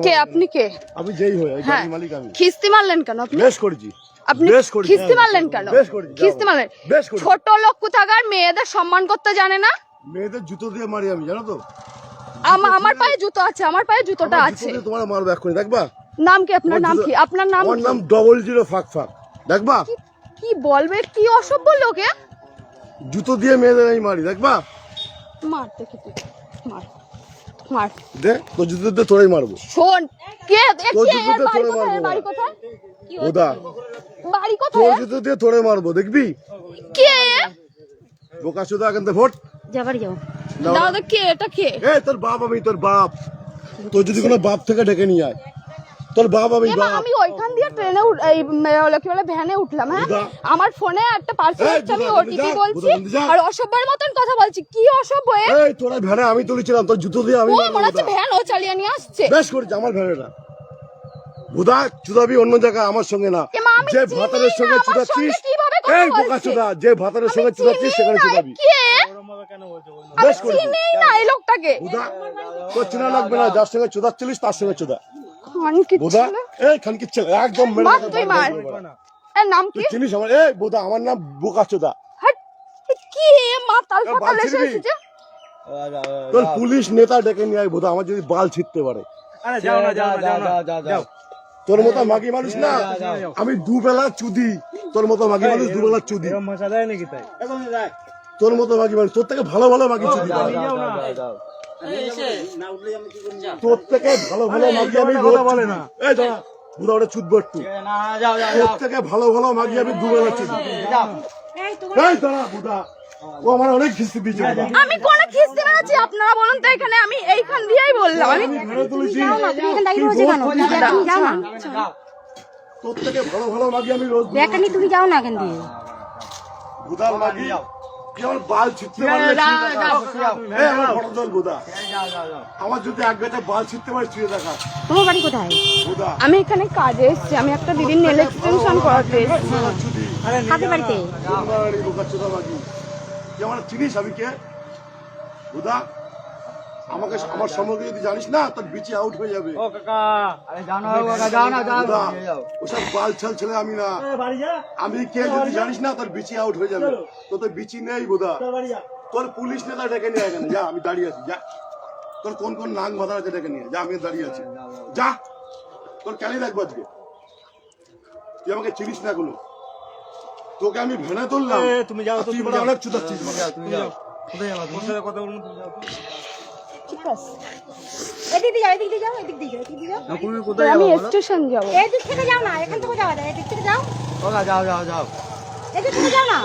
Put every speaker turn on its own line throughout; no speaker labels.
কে আপনি? কে
আমি যেই হই গাড়ির মালিক আমি।
খিস্তি মারলেন কেন আপনি?
বেশ করেছি।
আপনি খিস্তি মারলেন কেন? খিস্তি মারলেন? ছোট লোক কোথাকার, মেয়েদের সম্মান করতে জানে না।
মেয়েদের জুতো দিয়ে মারি আমি, জানো তো?
আমার পায়ে জুতো আছে, আমার পায়ে জুতোটা আছে।
তোমার মারবো এক্ষুনি, দেখবা?
নাম কি আপনার? নাম কি আপনার? নাম
আমার নাম 00 ফাঁক ফাঁক, দেখবা?
কি বলবে? কি অসভ্য লোকে।
জুতো দিয়ে মেয়েদের আমি মারি, দেখবা?
মার দেখি তুই, মার মার
দে, তো জুতো দিয়ে তোরাই মারবো।
শোন, কে
বাড়ি
কোথায়?
ওদা
বাড়ি কোথায়?
তোর জুতো দিয়ে তোরে মারবো, দেখবি?
কে?
বোকা চোদা, এখান থেকে ভোট
যা বাড়ি যাও। দাদা কে এটা? কে?
তোর বাপ আমি, তোর বাপ। তোর যদি কোনো বাপ থেকে ডেকে নিয়ে আয়, তোর বাপ আমি।
আমি ওইখান দিয়ে ট্রেনে কি বলে ভ্যানে উঠলাম। হ্যাঁ, আমার ফোনে একটা পার্সেল আসছে, আমি ওটিপি বলছি আর অসভ্যের মতন কথা বলছি। কি অসভ্য?
এই তোরা ভ্যানে আমি তুলেছিলাম, তোর জুতো দিয়ে আমি।
ও মনে হচ্ছে ভ্যান ও চালিয়ে নিয়ে আসছে।
বেশ করেছে, আমার ভ্যানেটা। বুদা চুদাবি অন্য জায়গায়, আমার সঙ্গে না। যে ভাতারের সঙ্গে চুদাচ্ছিস, এই বোকা চুদা, যে ভাতারের সঙ্গে চুদাচ্ছিস সেখানে চুদাবি। বেশ করেছিস।
চিনি না এই লোকটাকে।
বুদা তোর চেনা লাগবে না, যার সঙ্গে চুদাচ্ছিলিস তার সঙ্গে চুদা। বুদা এই খানকির ছেলে, একদম মেরে
মার তুই মার। এর নাম কি?
চিনিস আমার? এই বুদা, আমার নাম বোকা চুদা।
কি মাতাল ফাতাল এসেছে?
তোর পুলিশ নেতা ডেকে নিয়ে আয় বুদা, আমার যদি বাল ছিঁড়তে পারে।
আরে যাও না, যাও না, যাও।
তোর মতো মাগি মানুষ না আমি, দুবেলা চুদি। তোর মতো মাগি মানুষ দুবেলা চুদি।
এরকম মশা দেয় নাকি? তাই এখন যায়
তোর মতো মাগি মানুষ, তোর থেকে ভালো ভালো মাগি চুদি। তোর থেকে ভালো ভালো মাগি আমি
কথা বলে না।
এই দাঁড়া বুদা, ওটা চুদবো একটু। তোর থেকে ভালো ভালো মাগি আমি দুবেলা চুদি। এই দাঁড়া বুদা, ও আমার অনেক খিস্তি দিয়েছে।
আমি কোন খিস্তি মেরেছি? আপনারা বলুন তো এখানে। আমি এইখান দিয়েই বললাম। আমি
যাও না, তুমি এখানে দাঁড়িয়ে রয়েছে কেন? তুমি যাও না। তোর থেকে ভালো ভালো মাগি আমি রোজ
ব্যাগটা নিয়ে তুমি যাও না এখান দিয়ে।
বুদার মাগি কি আমার বাল ছিঁড়তে পারলে এই আমার ফটো তোল বুদা। আমার যদি এক বেটা বাল ছিঁড়তে পারে ছুঁয়ে দেখা।
তোমার বাড়ি কোথায়?
বুদা
আমি এখানে কাজে এসেছি। আমি একটা দিদির নেল এক্সটেনশন করাতে এসেছি।
কাদের বাড়িতে?
বোকাচোদা মাগি, তুই আমার চিনিস আমি কে? বুদা আমাকে, আমার সম্পর্কে যদি জানিস না তোর বিচি আউট হয়ে যাবে।
ও কাকা, আরে যাও না কাকা, যাও না, যাও।
ওসব বাল ছাল ছেলে আমি না।
বাড়ি যা।
আমি কে যদি জানিস না তোর বিচি আউট হয়ে যাবে। তোর তো বিচি নেই বুদা। তোর পুলিশ নেতা ডেকে নিয়ে এখানে যা, আমি দাঁড়িয়ে আছি যা। তোর কোন কোন নাং মাথা আছে ডেকে নিয়ে যা, আমি দাঁড়িয়ে আছি যা। তোর কেন দেখবো আজকে? তুই আমাকে চিনিস না কোনো। তোকে আমি ভেনে তুললাম,
তুমি যাও,
তুই বড় অনেক চুদাচ্ছিস।
তুমি যাও। কোথায় যাবা? তোর সাথে কথা বলুন, তুমি যাও।
ঠিক আছে, এদিক দিয়ে যাও, এদিক দিয়ে যাও, এদিক দিয়ে যাও, এদিক দিয়ে যাও।
তুমি কোথায়
আমি
যাবা?
স্টেশন যাব।
এদিক থেকে যাও না, এখান থেকে যাওয়া যায়। এদিক থেকে যাও,
ওগা যাও, যাও, যাও।
এদিক থেকে যাও না।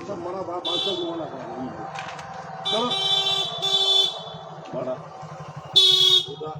সব মারা বাল ছাল ঘুমানা চলো বাড়া বুদা।